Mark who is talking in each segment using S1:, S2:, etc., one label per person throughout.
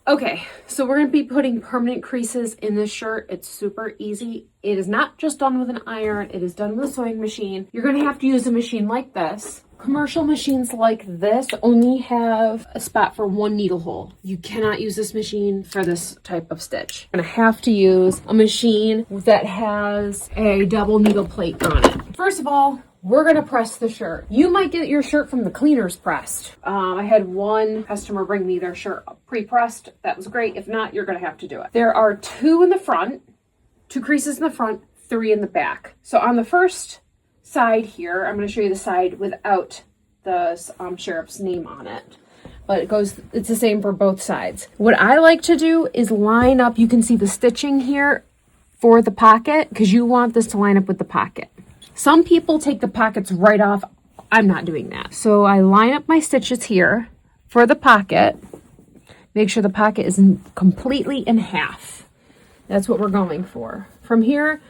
S1: Okay, so we're gonna be putting permanent creases in this shirt. It's super easy. It is not just done with an iron, it is done with a sewing machine. You're gonna have to use a machine like this. Commercial machines like this only have a spot for one needle hole. You cannot use this machine for this type of stitch. You're gonna have to use a machine that has a double needle plate on it. First of all, we're gonna press the shirt. You might get your shirt from the cleaners pressed. I had one customer bring me their shirt pre-pressed. That was great. If not, you're gonna have to do it. There are 2 in the front, 2 creases in the front, 3 in the back. So on the first side here, I'm gonna show you the side without the sheriff's name on it. But it's the same for both sides. What I like to do is line up, you can see the stitching here for the pocket, because you want this to line up with the pocket. Some people take the pockets right off. I'm not doing that. So I line up my stitches here for the pocket. Make sure the pocket is completely in half. That's what we're going for. From here,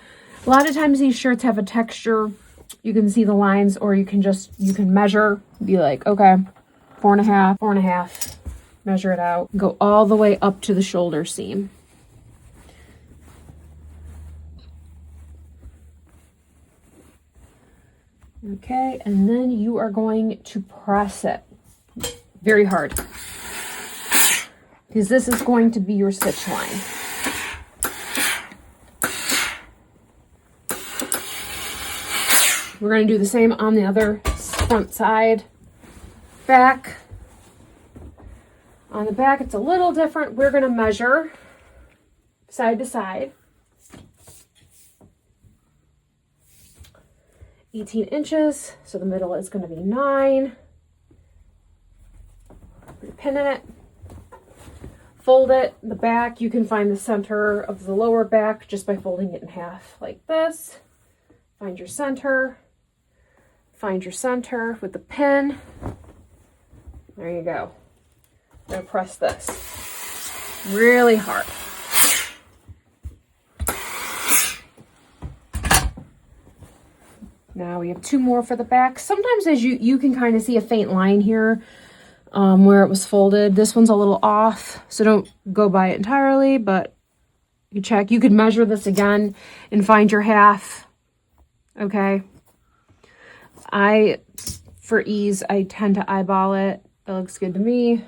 S1: a lot of times these shirts have a texture. You can see the lines, or you can measure, be like, okay, 4.5, 4.5, measure it out, go all the way up to the shoulder seam. Okay, and then you are going to press it very hard, because this is going to be your stitch line. We're going to do the same on the other front side. Back. On the back, it's a little different. We're going to measure side to side. 18 inches, so the middle is going to be 9. Put a pin in it. Fold it. The back, you can find the center of the lower back just by folding it in half like this. Find your center. Find your center with the pin. There you go. I'm going to press this really hard. Now we have 2 more for the back. Sometimes as you can kind of see a faint line here where it was folded. This one's a little off, so don't go by it entirely, but you check. You could measure this again and find your half. Okay. For ease, I tend to eyeball it. It looks good to me.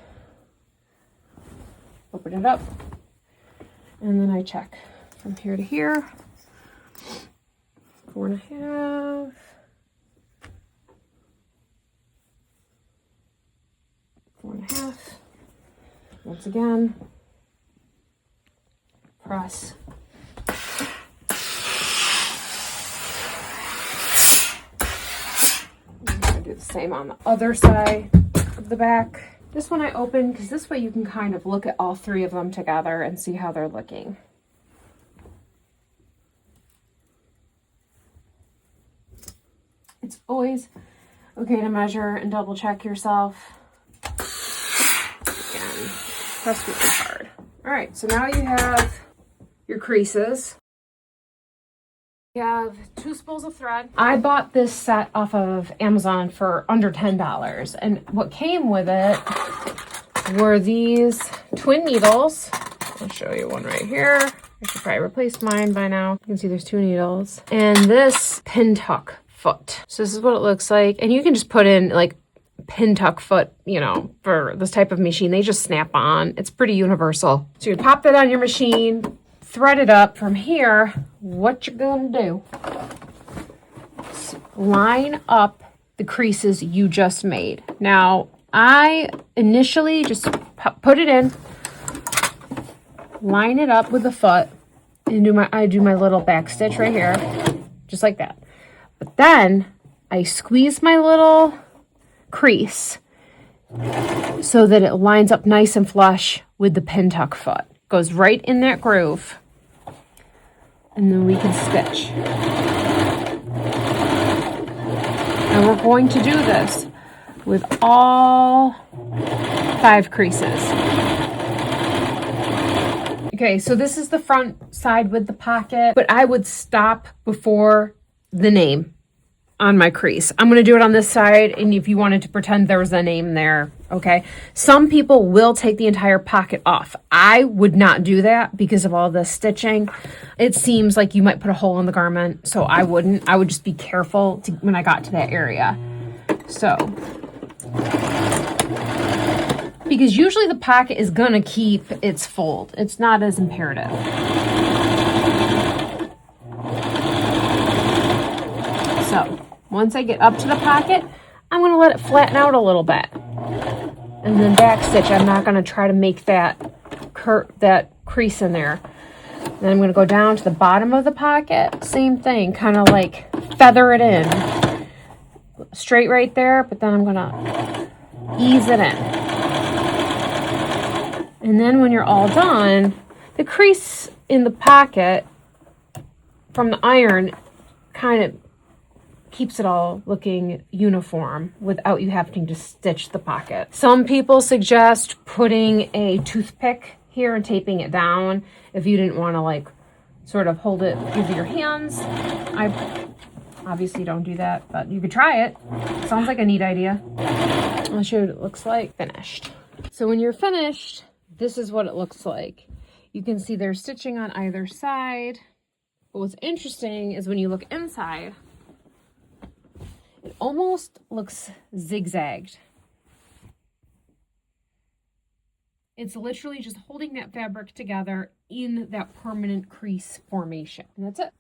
S1: Open it up. And then I check from here to here. 4.5. 4.5. Once again, press. I'm going to do the same on the other side of the back. This one I open because this way you can kind of look at all 3 of them together and see how they're looking. It's always okay to measure and double check yourself. Again, press really hard. All right, so now you have your creases. You have 2 spools of thread. I bought this set off of Amazon for under $10, and what came with it were these twin needles. I'll show you one right here. I should probably replace mine by now. You can see there's 2 needles. And this pin tuck foot. So this is what it looks like. And you can just put in like pin tuck foot, you know, for this type of machine. They just snap on. It's pretty universal. So you pop that on your machine, thread it up. From here, what you're going to do is line up the creases you just made. Now, I initially just put it in, line it up with the foot, and I do my little back stitch right here, just like that. But then I squeeze my little crease so that it lines up nice and flush with the pin tuck foot. Goes right in that groove. And then we can stitch. And we're going to do this with all 5 creases. Okay, so this is the front side with the pocket, but I would stop before the name on my crease. I'm going to do it on this side, and if you wanted to pretend there was a name there, okay? Some people will take the entire pocket off. I would not do that because of all the stitching. It seems like you might put a hole in the garment, so I wouldn't. I would just be careful when I got to that area. So, because usually the pocket is gonna keep its fold. It's not as imperative. So, once I get up to the pocket, I'm gonna let it flatten out a little bit. And then back stitch, I'm not gonna try to make that crease in there. Then I'm gonna go down to the bottom of the pocket, same thing, kind of like feather it in. Straight right there, but then I'm gonna ease it in. And then when you're all done, the crease in the pocket from the iron kind of keeps it all looking uniform without you having to stitch the pocket. Some people suggest putting a toothpick here and taping it down if you didn't want to like sort of hold it with your hands. I obviously don't do that, but you could try it. Sounds like a neat idea. I'll show you what it looks like finished. So when you're finished, this is what it looks like. You can see there's stitching on either side. But what's interesting is when you look inside, it almost looks zigzagged. It's literally just holding that fabric together in that permanent crease formation. And that's it.